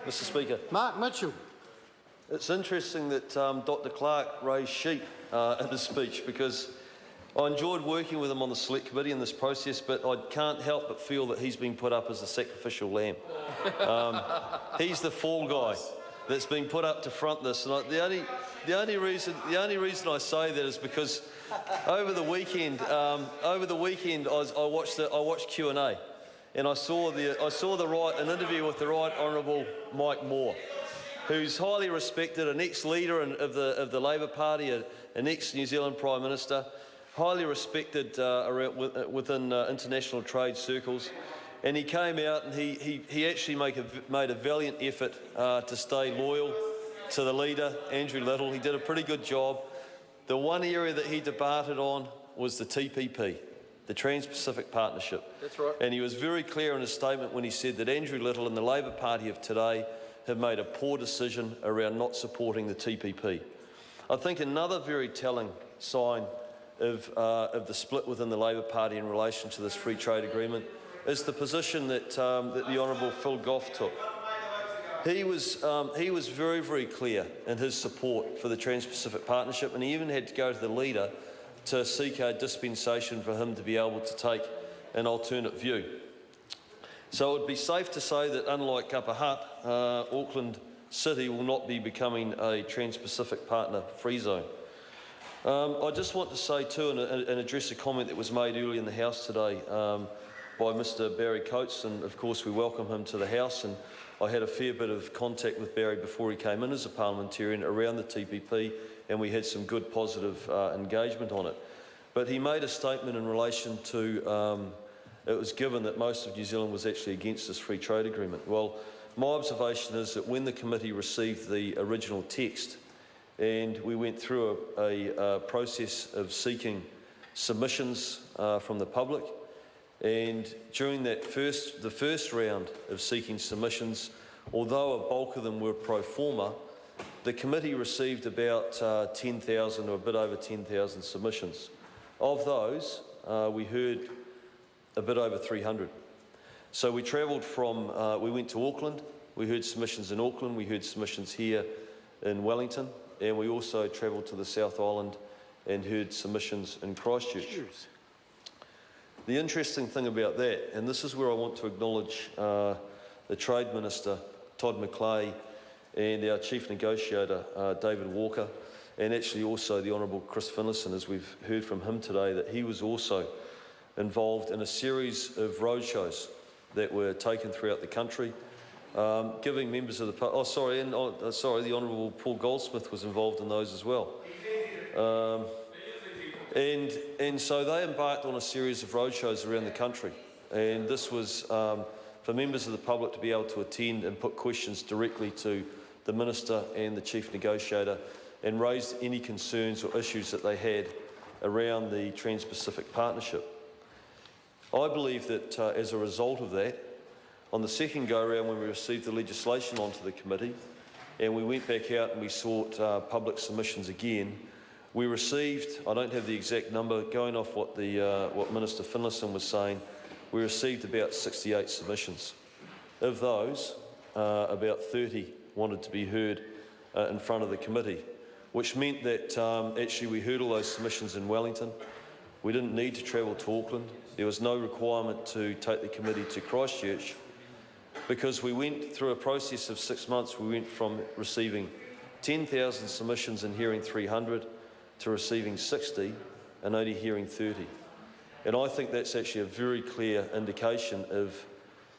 Mr Speaker. Mark Mitchell. It's interesting that Dr Clark raised sheep in his speech, because I enjoyed working with him on the Select Committee in this process, but I can't help but feel that he's been put up as a sacrificial lamb. He's the fall guy that's been put up to front this, and the only reason I say that is because over the weekend I watched Q&A, and I saw an interview with the Right Honourable Mike Moore, who's highly respected, an ex-leader of the Labour Party, an ex-New Zealand Prime Minister, highly respected within international trade circles. And he came out and he actually made a valiant effort to stay loyal to the leader, Andrew Little. He did a pretty good job. The one area that he debated on was the TPP, the Trans-Pacific Partnership. That's right. And he was very clear in his statement when he said that Andrew Little and the Labour Party of today have made a poor decision around not supporting the TPP. I think another very telling sign of the split within the Labour Party in relation to this free trade agreement is the position that the Honourable Phil Goff took. He was very, very clear in his support for the Trans-Pacific Partnership, and he even had to go to the leader to seek a dispensation for him to be able to take an alternate view. So it would be safe to say that, unlike Upper Hutt, Auckland City will not be becoming a Trans-Pacific Partner free zone. I just want to say too, and address a comment that was made earlier in the House today by Mr Barry Coates, and of course we welcome him to the House, and I had a fair bit of contact with Barry before he came in as a parliamentarian around the TPP, and we had some good positive engagement on it. But he made a statement in relation to it was given that most of New Zealand was actually against this free trade agreement. Well, my observation is that when the committee received the original text and we went through a process of seeking submissions from the public, and during the first round of seeking submissions, although a bulk of them were pro forma, the committee received about 10,000 or a bit over 10,000 submissions. Of those, we heard a bit over 300. So we travelled from, we went to Auckland, we heard submissions in Auckland, we heard submissions here in Wellington, and we also travelled to the South Island and heard submissions in Christchurch. Cheers. The interesting thing about that, and this is where I want to acknowledge the Trade Minister, Todd McClay, and our Chief Negotiator, David Walker, and actually also the Honourable Chris Finlayson, as we've heard from him today, that he was also involved in a series of roadshows that were taken throughout the country, giving members of the the Honourable Paul Goldsmith was involved in those as well. And so they embarked on a series of roadshows around the country, and this was for members of the public to be able to attend and put questions directly to the Minister and the Chief Negotiator and raise any concerns or issues that they had around the Trans-Pacific Partnership. I believe that as a result of that, on the second go-round when we received the legislation onto the committee and we went back out and we sought public submissions again, we received, I don't have the exact number, going off what Minister Finlayson was saying, we received about 68 submissions. Of those, about 30 wanted to be heard in front of the committee, which meant that actually we heard all those submissions in Wellington. We didn't need to travel to Auckland. There was no requirement to take the committee to Christchurch, because we went through a process of 6 months. We went from receiving 10,000 submissions and hearing 300 to receiving 60 and only hearing 30. And I think that's actually a very clear indication of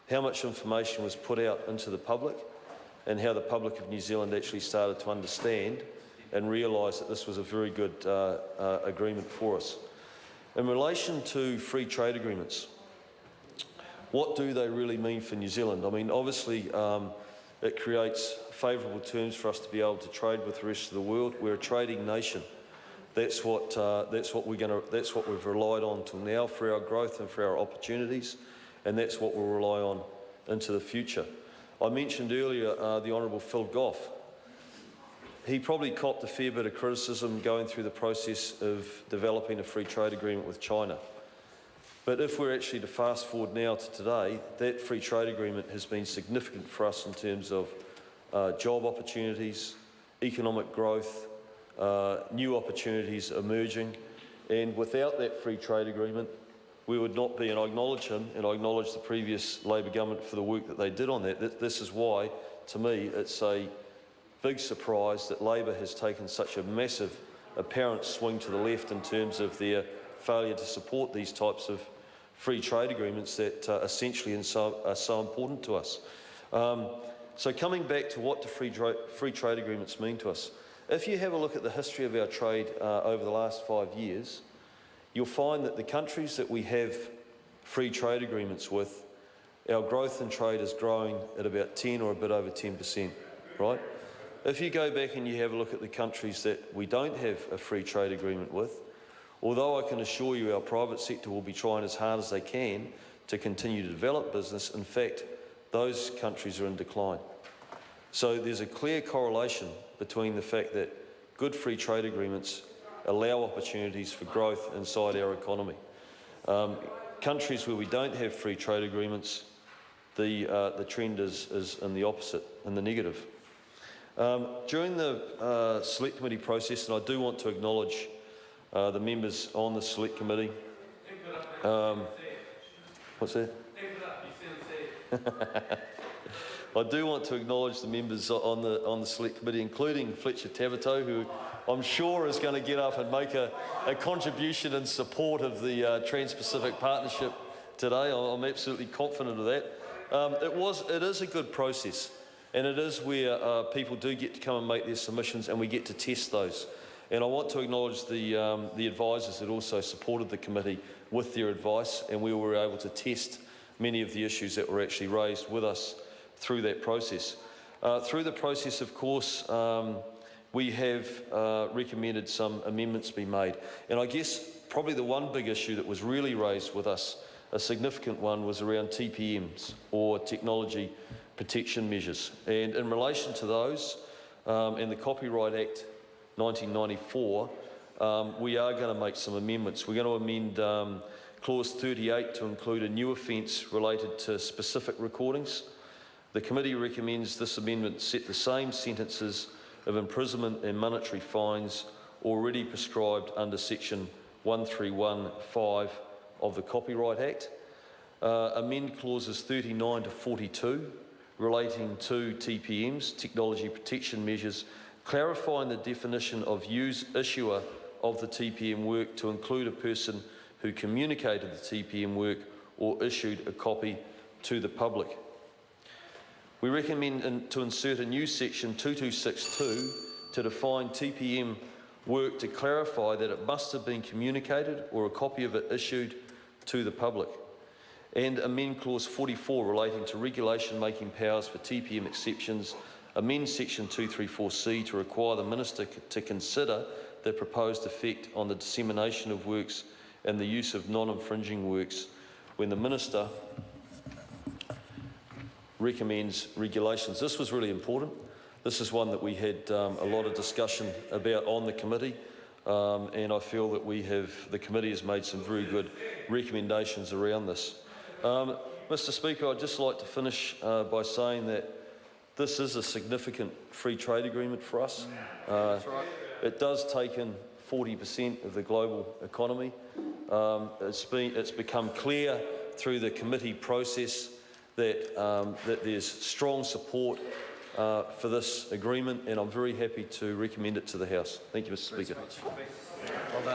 how much information was put out into the public and how the public of New Zealand actually started to understand and realise that this was a very good agreement for us. In relation to free trade agreements, what do they really mean for New Zealand? I mean, obviously, it creates favourable terms for us to be able to trade with the rest of the world. We're a trading nation. That's what we've relied on till now for our growth and for our opportunities, and that's what we'll rely on into the future. I mentioned earlier the Honourable Phil Goff. He probably copped a fair bit of criticism going through the process of developing a free trade agreement with China. But if we're actually to fast forward now to today, that free trade agreement has been significant for us in terms of job opportunities, economic growth, new opportunities emerging, and without that free trade agreement, we would not be, and I acknowledge him and I acknowledge the previous Labor government for the work that they did on that. This is why, to me, it's a big surprise that Labor has taken such a massive apparent swing to the left in terms of their failure to support these types of free trade agreements that essentially are so important to us. So coming back to what do free trade agreements mean to us, if you have a look at the history of our trade over the last 5 years, you'll find that the countries that we have free trade agreements with, our growth in trade is growing at about 10 or a bit over 10%, right? If you go back and you have a look at the countries that we don't have a free trade agreement with, although I can assure you our private sector will be trying as hard as they can to continue to develop business, in fact, those countries are in decline. So there's a clear correlation between the fact that good free trade agreements allow opportunities for growth inside our economy. Countries where we don't have free trade agreements, the trend is in the opposite, in the negative. During the Select Committee process, and I do want to acknowledge the members on the Select Committee. What's that? I do want to acknowledge the members on the Select Committee, including Fletcher Tabato, who I'm sure is going to get up and make a contribution in support of the Trans-Pacific Partnership today. I'm absolutely confident of that. It is a good process, and it is where people do get to come and make their submissions, and we get to test those. And I want to acknowledge the advisors that also supported the committee with their advice, and we were able to test many of the issues that were actually raised with us through that process. Through the process, of course, we have recommended some amendments be made. And I guess probably the one big issue that was really raised with us, a significant one, was around TPMs, or technology protection measures. And in relation to those, in the Copyright Act 1994, we are going to make some amendments. We're going to amend Clause 38 to include a new offence related to specific recordings. The committee recommends this amendment set the same sentences of imprisonment and monetary fines already prescribed under section 1315 of the Copyright Act. Amend clauses 39 to 42 relating to TPMs, technology protection measures, clarifying the definition of issuer of the TPM work to include a person who communicated the TPM work or issued a copy to the public. We recommend to insert a new section 2262 to define TPM work to clarify that it must have been communicated or a copy of it issued to the public. And amend clause 44 relating to regulation making powers for TPM exceptions. Amend section 234C to require the Minister to consider the proposed effect on the dissemination of works and the use of non-infringing works when the Minister recommends regulations. This was really important. This is one that we had a lot of discussion about on the committee, and I feel that the committee has made some very good recommendations around this. Mr. Speaker, I'd just like to finish by saying that this is a significant free trade agreement for us. It does take in 40% of the global economy. It's become clear through the committee process that there's strong support for this agreement, and I'm very happy to recommend it to the House. Thank you, Mr. Speaker.